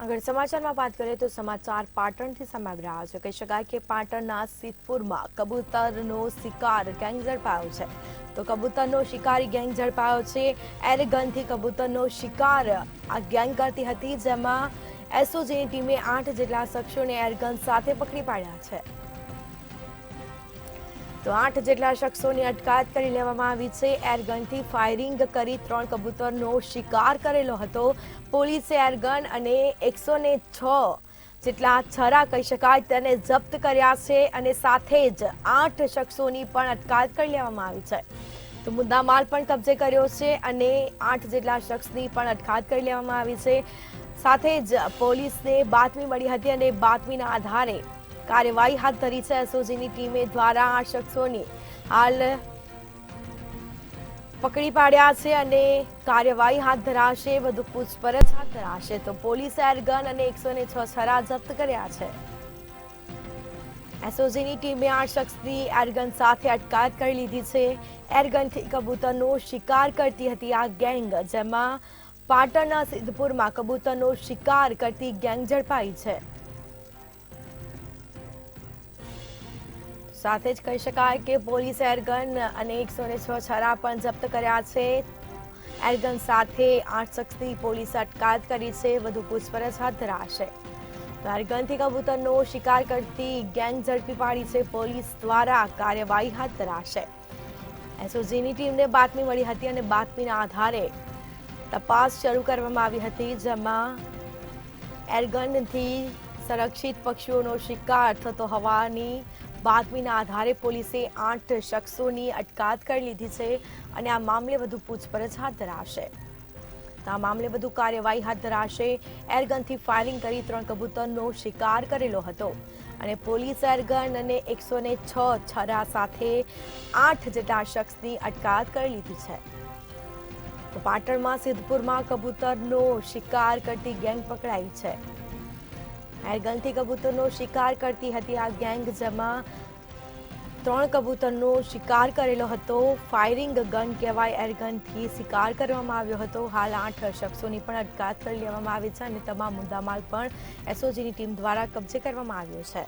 આગળ સમાચારમાં વાત કરીએ તો સમાચાર પાટણથી સામે આવી રહ્યા છે. કહી શકાય કે પાટણના સિદ્ધપુરમાં કબૂતરનો શિકાર ગેંગ ઝડપાયો છે. તો કબૂતરનો શિકારી ગેંગ ઝડપાયો છે. એરગનથી કબૂતરનો શિકાર આ ગેંગ કરતી હતી, જેમાં એસઓજીની ટીમે 8 જેટલા શખ્સોને એરગન સાથે પકડી પાડ્યા છે. તો 8 જેટલા શખ્સોની અટકાયત કરી લેવામાં આવી છે. એરગનથી ફાયરિંગ કરી 3 કબૂતરનો શિકાર કરેલો હતો. પોલીસે એરગન અને 106 જેટલા છરા કહી શકાય તેને જપ્ત કર્યા છે અને સાથે જ 8 શખ્સોની પણ અટકાયત કરી લેવામાં આવી છે. તો મુદ્દામાલ પણ કબજે કર્યો છે અને 8 જેટલા શખ્સની પણ અટકાયત કરી લેવામાં આવી છે. સાથે જ પોલીસને બાતમી મળી હતી અને બાતમીના આધારે કાર્યવાહી હાથ ધરી છે. એસઓજીની ટીમે દ્વારા આ શખ્સોની હાલ પકડી પાડ્યા છે અને કાર્યવાહી હાથ ધરાશે, વધુ પૂછપરછ હાથ ધરાશે. તો પોલીસે એરગન અને 106 છરા જપ્ત કર્યા છે. એસઓજીની ટીમે 8 શખ્સની એરગન સાથે અટકાયત કરી લીધી છે. એરગનથી કબૂતરનો શિકાર કરતી હતી આ ગેંગ, જેમાં પાટણના સિદ્ધપુરમાં કબૂતરનો શિકાર કરતી ગેંગ ઝડપાઈ છે. સાથે જ કહી શકાય કે પોલીસે એરગન અને 106 છરા પણ જપ્ત કર્યા છે. એરગન સાથે 8 શખ્સની પોલીસે અટકાયત કરી છે, વધુ પૂછપરછ હાથ ધરાશે. તો એરગનથી કબૂતરનો શિકાર કરતી ગેંગ ઝડપી પાડી છે. પોલીસ દ્વારા કાર્યવાહી હાથ ધરાશે. એસઓજીની ટીમને બાતમી મળી હતી અને બાતમીના આધારે તપાસ શરૂ કરવામાં આવી હતી, જેમાં એરગનથી સંરક્ષિત પક્ષીઓનો શિકાર થતો હોવાની બાતમીના આધારે પોલીસે 8 શખ્સોની અટકાયત કરી લીધી છે અને આ મામલે વધુ પૂછપરછ હાથ ધરાશે. આ મામલે વધુ કાર્યવાહી હાથ ધરાશે. એરગનથી ફાયરિંગ કરી 3 કબૂતરનો શિકાર કરેલો હતો અને પોલીસ એરગન અને 106 છરા સાથે 8 જેટલા શખ્સની અટકાયત કરી લીધી છે. તો પાટણમાં સિદ્ધપુરમાં કબૂતરનો શિકાર કરતી ગેંગ પકડાઈ છે. એરગનથી કબૂતરનો શિકાર કરતી હતી આ ગેંગ, જેમાં 3 કબૂતરનો શિકાર કરેલો હતો. ફાયરિંગ ગન કહેવાય એરગનથી શિકાર કરવામાં આવ્યો હતો. હાલ 8 શખ્સોની પણ અટકાયત કરી લેવામાં આવી છે અને તમામ મુદ્દામાલ પણ એસઓજીની ટીમ દ્વારા કબજે કરવામાં આવ્યો છે.